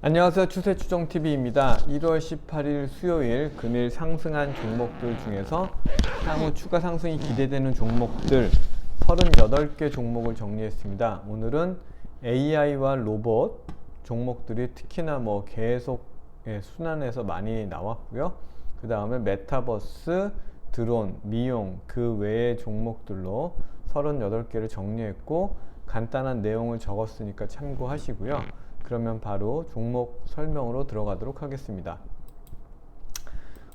안녕하세요. 추세추정TV입니다. 1월 18일 수요일 금일 상승한 종목들 중에서 향후 추가 상승이 기대되는 종목들 38개 종목을 정리했습니다. 오늘은 AI와 로봇 종목들이 특히나 계속 순환해서 많이 나왔고요. 그 다음에 메타버스, 드론, 미용 그 외의 종목들로 38개를 정리했고 간단한 내용을 적었으니까 참고하시고요. 그러면 바로 종목 설명으로 들어가도록 하겠습니다.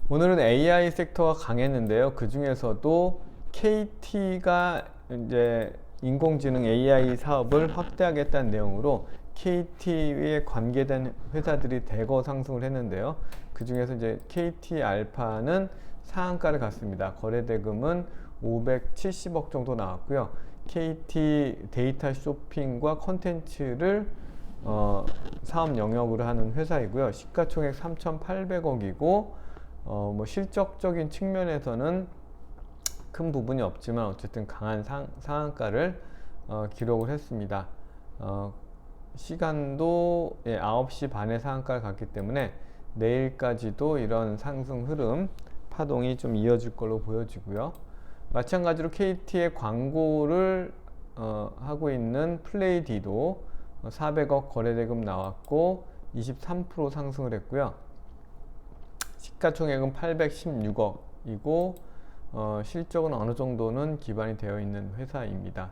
오늘은 AI 섹터가 강했는데요. 그 중에서도 KT가 이제 인공지능 AI 사업을 확대하겠다는 내용으로 KT에 관계된 회사들이 대거 상승을 했는데요. 그 중에서 이제 KT 알파는 상한가를 갔습니다. 거래대금은 570억 정도 나왔고요. KT 데이터 쇼핑과 컨텐츠를 사업 영역으로 하는 회사이고요. 시가총액 3,800억이고 실적적인 측면에서는 큰 부분이 없지만 어쨌든 강한 상한가를 기록을 했습니다. 시간도 9시 반에 상한가를 갔기 때문에 내일까지도 이런 상승 흐름 파동이 좀 이어질 걸로 보여지고요. 마찬가지로 KT의 광고를 하고 있는 플레이디도 400억 거래대금 나왔고 23% 상승을 했고요. 시가총액은 816억이고 실적은 어느 정도는 기반이 되어 있는 회사입니다.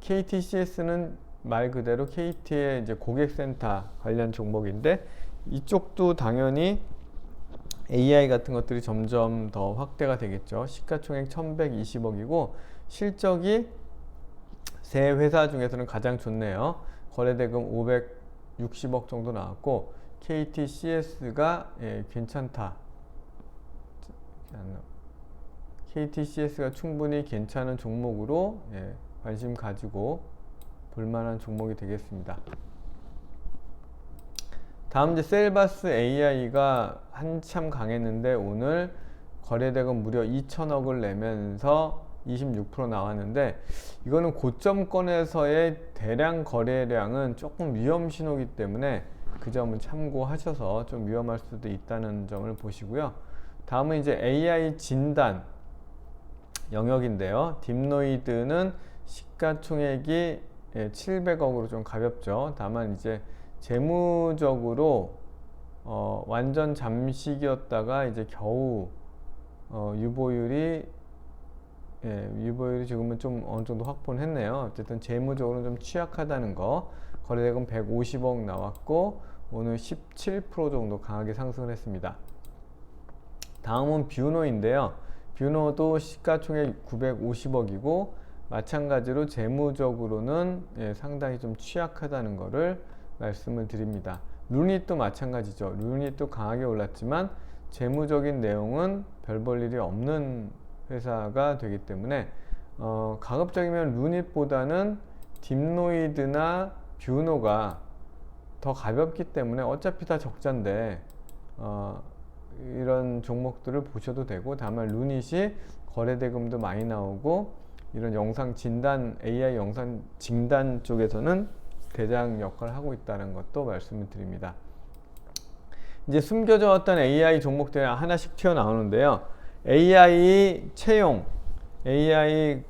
KTCS는 말 그대로 KT의 이제 고객센터 관련 종목인데 이쪽도 당연히 AI 같은 것들이 점점 더 확대가 되겠죠. 시가총액 1120억이고 실적이 세 회사 중에서는 가장 좋네요. 거래대금 560억 정도 나왔고 KTCS가 괜찮다. KTCS가 충분히 괜찮은 종목으로 관심 가지고 볼만한 종목이 되겠습니다. 다음 이제 셀바스 AI가 한참 강했는데 오늘 거래대금 무려 2천억을 내면서 26% 나왔는데 이거는 고점권에서의 대량 거래량은 조금 위험 신호이기 때문에 그 점은 참고하셔서 좀 위험할 수도 있다는 점을 보시고요. 다음은 이제 AI 진단 영역인데요. 딥노이드는 시가총액이 700억으로 좀 가볍죠. 다만 이제 재무적으로 완전 잠식이었다가 이제 겨우 유보율이 지금은 좀 어느 정도 확보는 했네요. 어쨌든 재무적으로는 좀 취약하다는 거. 거래대금 150억 나왔고 오늘 17% 정도 강하게 상승을 했습니다. 다음은 뷰노인데요. 뷰노도 시가총액 950억이고 마찬가지로 재무적으로는 상당히 좀 취약하다는 것을 말씀을 드립니다. 루닛도 마찬가지죠. 루닛도 강하게 올랐지만 재무적인 내용은 별 볼 일이 없는 회사가 되기 때문에 가급적이면 루닛보다는 딥노이드나 뷰노가 더 가볍기 때문에 어차피 다 적자인데 이런 종목들을 보셔도 되고 다만 루닛이 거래대금도 많이 나오고 이런 영상 진단 AI 영상 진단 쪽에서는 대장 역할을 하고 있다는 것도 말씀을 드립니다. 이제 숨겨져 왔던 AI 종목들이 하나씩 튀어나오는데요. AI 채용, AI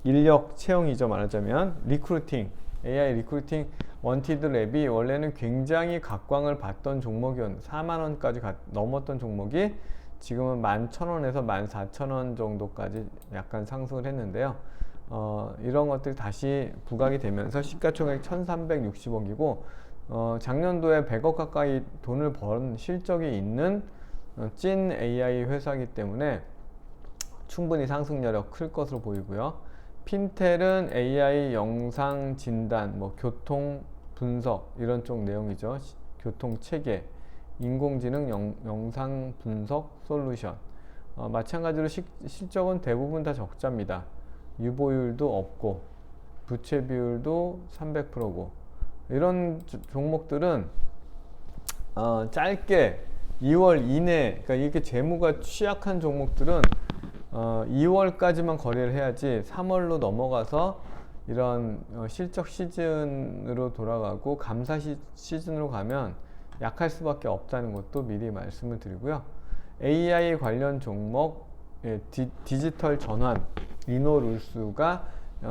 인력 채용이죠. 말하자면 리크루팅, AI 리크루팅 원티드 랩이 원래는 굉장히 각광을 받던 종목이었는데 4만원까지 넘었던 종목이 지금은 11,000원에서 14,000원 정도까지 약간 상승을 했는데요. 이런 것들이 다시 부각이 되면서 시가총액 1,360억이고 작년도에 100억 가까이 돈을 번 실적이 있는 찐 AI 회사이기 때문에 충분히 상승력이 클 것으로 보이고요. 핀텔은 AI 영상 진단, 교통 분석 이런 쪽 내용이죠. 교통 체계, 인공지능 영상 분석 솔루션. 마찬가지로 실적은 대부분 다 적자입니다. 유보율도 없고 부채 비율도 300%고 이런 종목들은 짧게 2월 이내, 그러니까 이렇게 재무가 취약한 종목들은 2월까지만 거래를 해야지 3월로 넘어가서 이런 실적 시즌으로 돌아가고 감사 시즌으로 가면 약할 수밖에 없다는 것도 미리 말씀을 드리고요. AI 관련 종목, 디지털 전환, 리노룰스가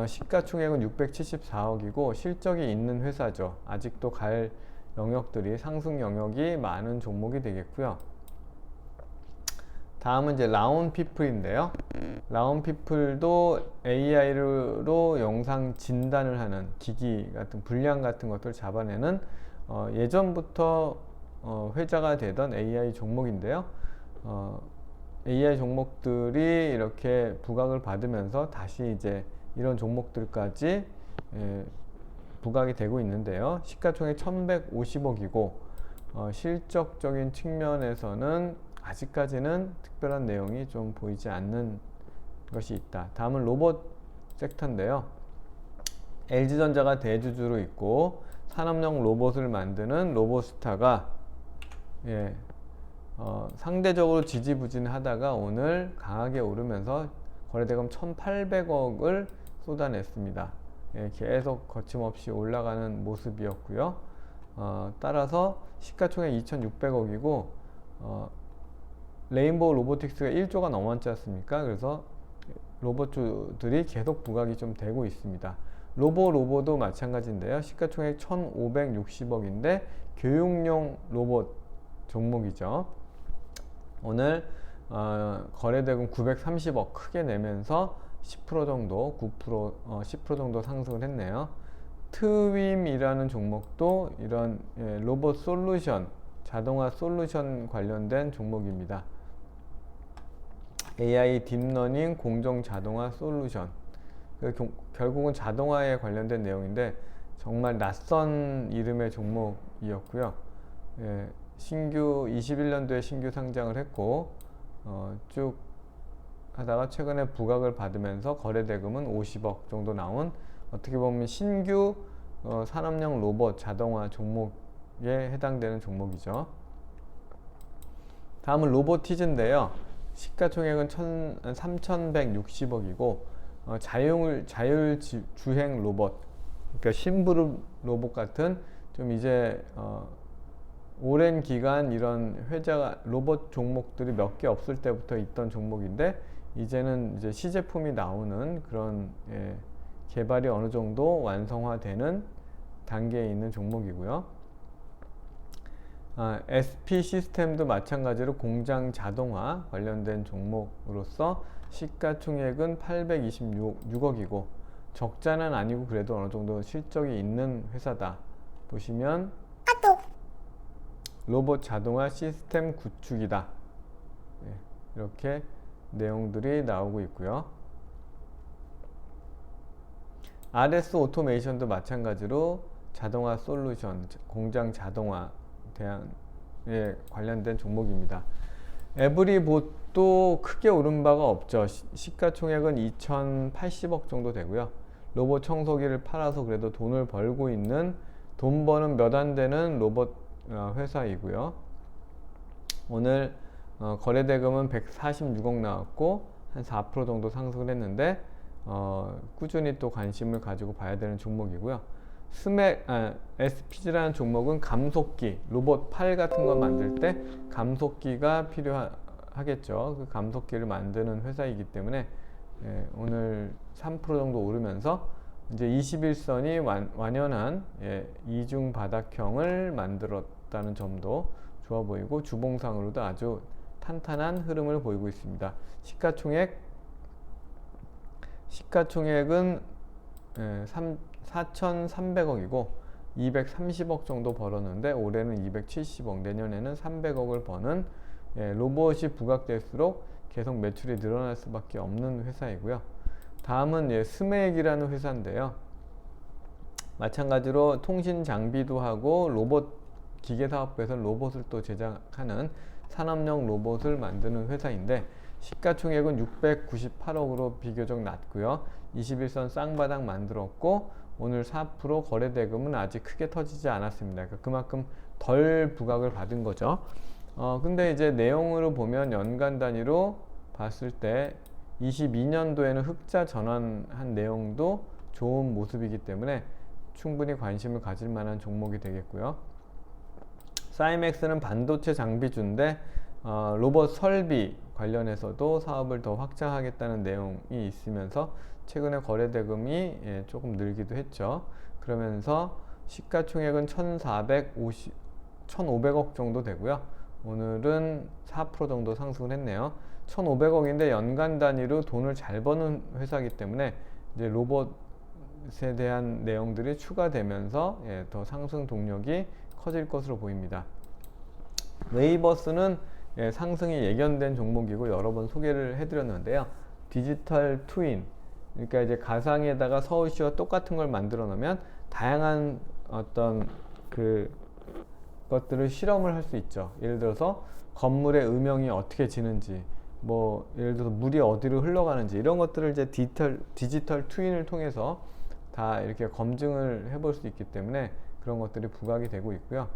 시가총액은 674억이고 실적이 있는 회사죠. 아직도 갈 영역들이, 상승 영역이 많은 종목이 되겠고요. 다음은 이제 라온피플인데요. 라온피플도 AI로 영상 진단을 하는 기기 같은 불량 같은 것들을 잡아내는 예전부터 회자가 되던 AI 종목인데요. AI 종목들이 이렇게 부각을 받으면서 다시 이제 이런 종목들까지 부각이 되고 있는데요. 시가총액 1150억이고 실적적인 측면에서는 아직까지는 특별한 내용이 좀 보이지 않는 것이 있다. 다음은 로봇 섹터인데요. LG전자가 대주주로 있고 산업용 로봇을 만드는 로봇스타가 상대적으로 지지부진하다가 오늘 강하게 오르면서 거래대금 1,800억을 쏟아냈습니다. 계속 거침없이 올라가는 모습이었고요. 따라서 시가총액 2,600억이고 레인보우 로보틱스가 1조가 넘었지 않습니까? 그래서 로봇주들이 계속 부각이 좀 되고 있습니다. 로보도 마찬가지인데요. 시가총액 1,560억인데 교육용 로봇 종목이죠. 오늘 거래대금 930억 크게 내면서 10% 정도, 9%, 10% 정도 상승을 했네요. 트윈이라는 종목도 이런 로봇 솔루션, 자동화 솔루션 관련된 종목입니다. AI 딥러닝 공정 자동화 솔루션. 결국은 자동화에 관련된 내용인데 정말 낯선 이름의 종목이었고요. 신규 21년도에 신규 상장을 했고 쭉 하다가 최근에 부각을 받으면서 거래대금은 50억 정도 나온 어떻게 보면 신규 산업용 로봇 자동화 종목에 해당되는 종목이죠. 다음은 로보티즈인데요. 시가총액은 3,160억이고 자율주행 로봇, 그러니까 심부름 로봇 같은 좀 이제 오랜 기간 이런 회자가 로봇 종목들이 몇 개 없을 때부터 있던 종목인데 이제는 이제 시제품이 나오는 그런 개발이 어느 정도 완성화되는 단계에 있는 종목이고요. SP 시스템도 마찬가지로 공장 자동화 관련된 종목으로서 시가총액은 826억이고 적자는 아니고 그래도 어느 정도 실적이 있는 회사다. 보시면 로봇 자동화 시스템 구축이다. 이렇게 내용들이 나오고 있고요. RS 오토메이션도 마찬가지로 자동화 솔루션, 공장 자동화 대안에 관련된 종목입니다. 에브리봇도 크게 오른 바가 없죠. 시가총액은 2,080억 정도 되고요. 로봇 청소기를 팔아서 그래도 돈을 벌고 있는, 돈 버는 몇 안 되는 로봇 회사이고요. 오늘 거래대금은 146억 나왔고 한 4% 정도 상승을 했는데 꾸준히 또 관심을 가지고 봐야 되는 종목이고요. SPG라는 종목은 감속기, 로봇 팔 같은 거 만들 때 감속기가 필요하겠죠. 그 감속기를 만드는 회사이기 때문에 오늘 3% 정도 오르면서 이제 21선이 완연한 이중 바닥형을 만들었다는 점도 좋아 보이고 주봉상으로도 아주 탄탄한 흐름을 보이고 있습니다. 시가총액은 4,300억이고 230억 정도 벌었는데 올해는 270억, 내년에는 300억을 버는 로봇이 부각될수록 계속 매출이 늘어날 수밖에 없는 회사이고요. 다음은 스맥이라는 회사인데요. 마찬가지로 통신 장비도 하고 로봇 기계사업부에서 로봇을 또 제작하는 산업용 로봇을 만드는 회사인데 시가총액은 698억으로 비교적 낮고요. 21선 쌍바닥 만들었고 오늘 4% 거래대금은 아직 크게 터지지 않았습니다. 그만큼 덜 부각을 받은 거죠. 근데 이제 내용으로 보면 연간 단위로 봤을 때 22년도에는 흑자 전환한 내용도 좋은 모습이기 때문에 충분히 관심을 가질 만한 종목이 되겠고요. 사이맥스는 반도체 장비주인데 로봇 설비 관련해서도 사업을 더 확장하겠다는 내용이 있으면서 최근에 거래 대금이 조금 늘기도 했죠. 그러면서 시가총액은 1,500억 정도 되고요. 오늘은 4% 정도 상승을 했네요. 1,500억인데 연간 단위로 돈을 잘 버는 회사이기 때문에 이제 로봇에 대한 내용들이 추가되면서 더 상승 동력이 커질 것으로 보입니다. 웨이버스는 상승이 예견된 종목이고 여러 번 소개를 해드렸는데요. 디지털 트윈, 그러니까 이제 가상에다가 서울시와 똑같은 걸 만들어 놓으면 다양한 어떤 그 것들을 실험을 할 수 있죠. 예를 들어서 건물의 음영이 어떻게 지는지, 뭐 예를 들어서 물이 어디로 흘러가는지 이런 것들을 이제 디지털 트윈을 통해서 다 이렇게 검증을 해볼 수 있기 때문에 그런 것들이 부각이 되고 있고요.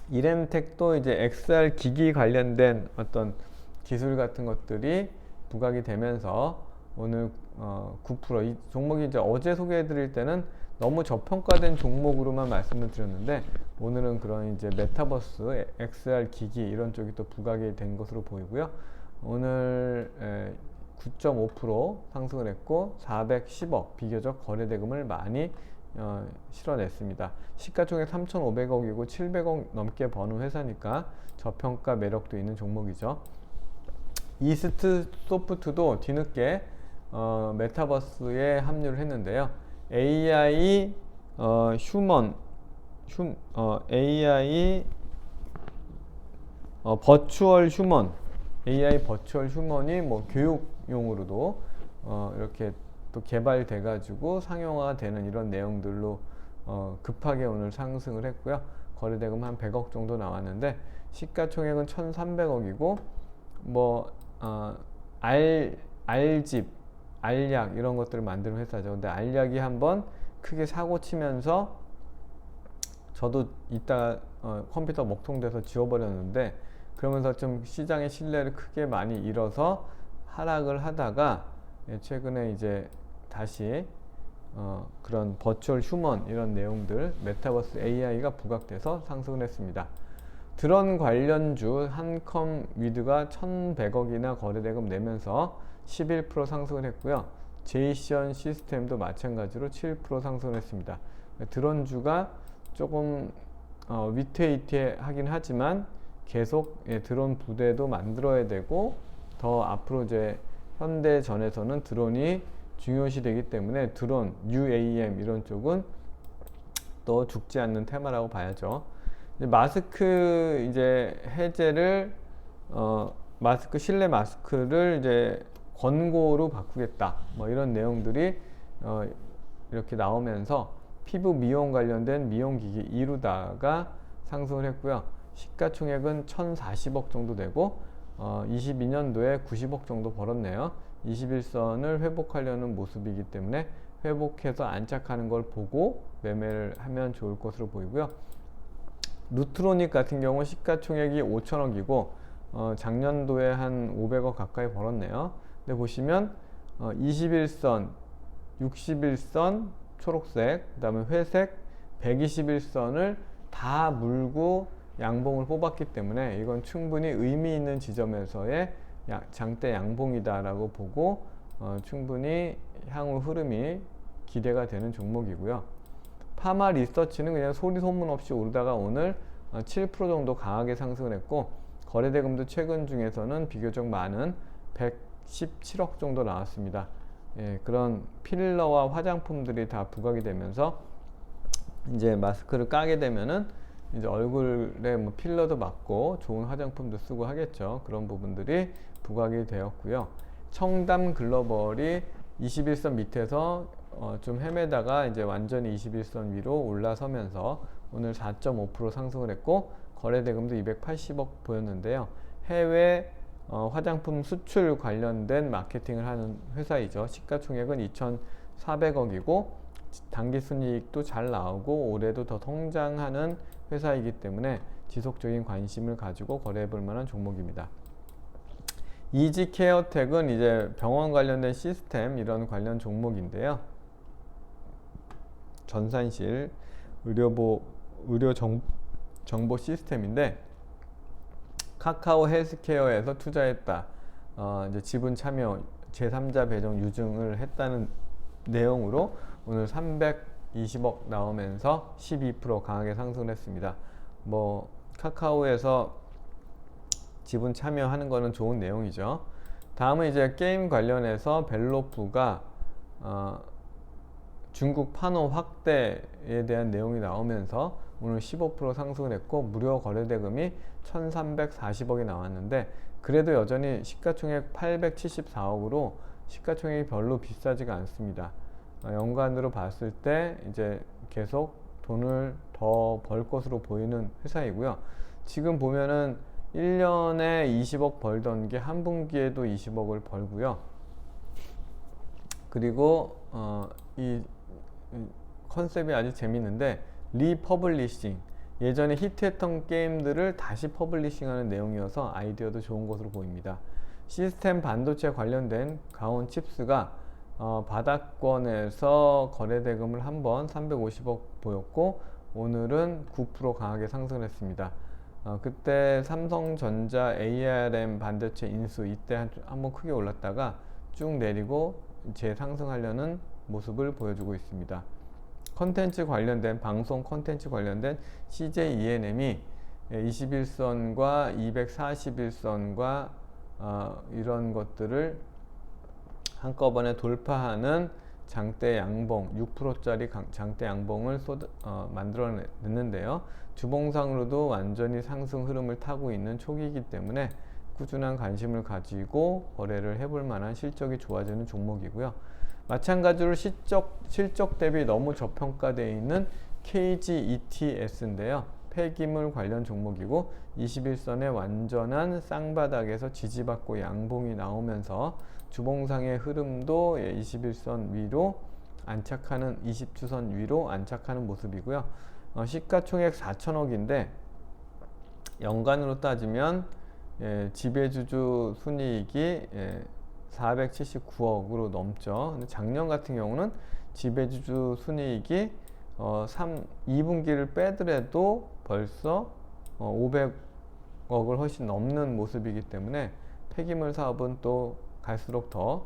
이렌텍도 이제 XR 기기 관련된 어떤 기술 같은 것들이 부각이 되면서 오늘 9%, 이 종목이 이제 어제 소개해 드릴 때는 너무 저평가된 종목으로만 말씀을 드렸는데 오늘은 그런 이제 메타버스, XR 기기 이런 쪽이 또 부각이 된 것으로 보이고요. 오늘 9.5% 상승을 했고 410억, 비교적 거래 대금을 많이 실어냈습니다. 시가총액 3,500억이고 700억 넘게 버는 회사니까 저평가 매력도 있는 종목이죠. 이스트 소프트도 뒤늦게 메타버스에 합류를 했는데요. AI 버추얼 휴먼, AI 버추얼 휴먼이 뭐 교육용으로도 이렇게 또 개발돼 가지고 상용화가 되는 이런 내용들로 급하게 오늘 상승을 했고요. 거래대금 한 100억 정도 나왔는데 시가총액은 1,300억이고 뭐 알집, 알약 이런 것들을 만드는 회사죠. 근데 알약이 한번 크게 사고 치면서 저도 이따 컴퓨터 먹통돼서 지워버렸는데 그러면서 좀 시장의 신뢰를 크게 많이 잃어서 하락을 하다가 최근에 이제 다시 그런 버추얼 휴먼 이런 내용들, 메타버스 AI가 부각돼서 상승을 했습니다. 드론 관련주 한컴위드가 1,100억이나 거래대금 내면서 11% 상승을 했고요. 제이션 시스템도 마찬가지로 7% 상승을 했습니다. 드론주가 조금 위태위태하긴 하지만 계속 드론 부대도 만들어야 되고 더 앞으로 이제 현대전에서는 드론이 중요시 되기 때문에 드론, UAM 이런 쪽은 또 죽지 않는 테마라고 봐야죠. 이제 마스크 이제 해제를 마스크 실내 마스크를 이제 권고로 바꾸겠다. 뭐 이런 내용들이 이렇게 나오면서 피부 미용 관련된 미용기기 이루다가 상승을 했고요. 시가총액은 1,040억 정도 되고 22년도에 90억 정도 벌었네요. 21선을 회복하려는 모습이기 때문에 회복해서 안착하는 걸 보고 매매를 하면 좋을 것으로 보이고요. 루트로닉 같은 경우 시가총액이 5천억이고 작년도에 한 500억 가까이 벌었네요. 근데 보시면 21선, 61선 초록색, 그 다음에 회색, 121선을 다 물고 양봉을 뽑았기 때문에 이건 충분히 의미 있는 지점에서의 장대 양봉이다 라고 보고 충분히 향후 흐름이 기대가 되는 종목이고요. 파마 리서치는 그냥 소리 소문 없이 오르다가 오늘 7% 정도 강하게 상승을 했고 거래대금도 최근 중에서는 비교적 많은 117억 정도 나왔습니다. 그런 필러와 화장품들이 다 부각이 되면서 이제 마스크를 까게 되면은 이제 얼굴에 뭐 필러도 맞고 좋은 화장품도 쓰고 하겠죠. 그런 부분들이 부각이 되었고요. 청담 글로벌이 21선 밑에서 좀 헤매다가 이제 완전히 21선 위로 올라서면서 오늘 4.5% 상승을 했고 거래대금도 280억 보였는데요. 해외 화장품 수출 관련된 마케팅을 하는 회사이죠. 시가총액은 2,400억이고 당기순이익도 잘 나오고 올해도 더 성장하는 회사이기 때문에 지속적인 관심을 가지고 거래해 볼 만한 종목입니다. 이지케어텍은 이제 병원 관련된 시스템 이런 관련 종목인데요. 전산실 의료 정보 시스템인데 카카오 헬스케어에서 투자했다. 이제 지분 참여 제3자 배정 유증을 했다는 내용으로 오늘 320억 나오면서 12% 강하게 상승했습니다. 뭐 카카오에서 지분 참여하는 거는 좋은 내용이죠. 다음은 이제 게임 관련해서 벨로프가 중국 판호 확대에 대한 내용이 나오면서 오늘 15% 상승을 했고 무료 거래대금이 1340억이 나왔는데 그래도 여전히 시가총액 874억으로 시가총액이 별로 비싸지가 않습니다. 연간으로 봤을 때 이제 계속 돈을 더 벌 것으로 보이는 회사이고요. 지금 보면은 1년에 20억 벌던 게 한 분기에도 20억을 벌고요. 그리고 이 컨셉이 아주 재밌는데 리퍼블리싱, 예전에 히트했던 게임들을 다시 퍼블리싱하는 내용이어서 아이디어도 좋은 것으로 보입니다. 시스템 반도체 관련된 가온 칩스가 바닥권에서 거래대금을 한번 350억 보였고 오늘은 9% 강하게 상승했습니다. 그때 삼성전자 ARM 반도체 인수 이때 한번 크게 올랐다가 쭉 내리고 재상승하려는 모습을 보여주고 있습니다. 컨텐츠 관련된 방송 컨텐츠 관련된 CJ ENM이 21선과 241선과 이런 것들을 한꺼번에 돌파하는 장대 양봉 6%짜리 장대 양봉을 만들어냈는데요. 주봉상으로도 완전히 상승 흐름을 타고 있는 초기이기 때문에 꾸준한 관심을 가지고 거래를 해볼 만한 실적이 좋아지는 종목이고요. 마찬가지로 실적 대비 너무 저평가되어 있는 KGETS인데요. 폐기물 관련 종목이고 21선의 완전한 쌍바닥에서 지지받고 양봉이 나오면서 주봉상의 흐름도 21선 위로 안착하는 20주선 위로 안착하는 모습이고요. 시가총액 4천억인데 연간으로 따지면 지배주주 순이익이 479억으로 넘죠. 근데 작년 같은 경우는 지배주주 순이익이 2분기를 빼더라도 벌써 500억을 훨씬 넘는 모습이기 때문에 폐기물 사업은 또 갈수록 더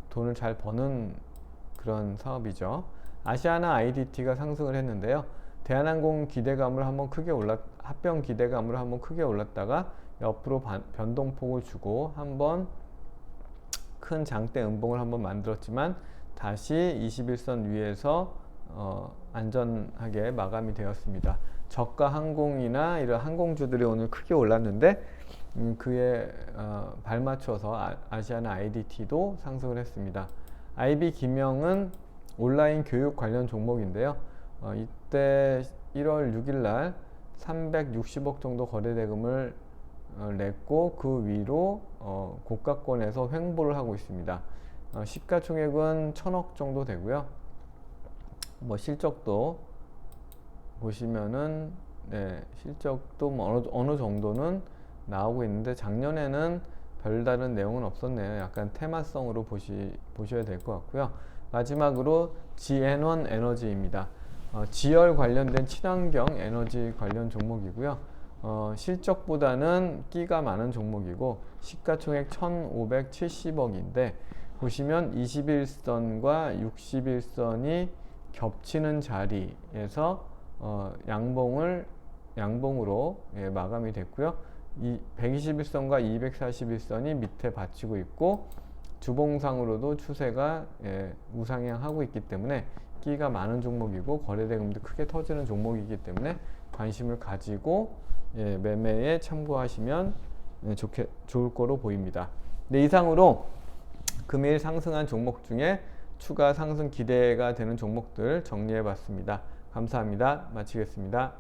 돈을 잘 버는 그런 사업이죠. 아시아나 IDT가 상승을 했는데요. 대한항공 기대감을 한번 합병 기대감으로 한번 크게 올랐다가 옆으로 변동폭을 주고 한번 큰 장대 음봉을 한번 만들었지만 다시 21선 위에서 안전하게 마감이 되었습니다. 저가 항공이나 이런 항공주들이 오늘 크게 올랐는데 그에 발맞춰서 아시아나 IDT도 상승을 했습니다. IB 김영은 온라인 교육 관련 종목인데요. 이때 1월 6일 날 360억 정도 거래대금을 냈고 그 위로 고가권에서 횡보를 하고 있습니다. 시가총액은 1000억 정도 되고요. 뭐 실적도 보시면은 실적도 뭐 어느 정도는 나오고 있는데 작년에는 별다른 내용은 없었네요. 약간 테마성으로 보셔야 될 것 같고요. 마지막으로 GN1 에너지입니다. 지열 관련된 친환경 에너지 관련 종목이고요. 실적보다는 끼가 많은 종목이고 시가총액 1570억인데 보시면 21선과 61선이 겹치는 자리에서 양봉으로 마감이 됐고요. 121선과 241선이 밑에 받치고 있고 주봉상으로도 추세가 우상향하고 있기 때문에 끼가 많은 종목이고 거래대금도 크게 터지는 종목이기 때문에 관심을 가지고 매매에 참고하시면 좋을 거로 보입니다. 네, 이상으로 금일 상승한 종목 중에 추가 상승 기대가 되는 종목들 정리해 봤습니다. 감사합니다. 마치겠습니다.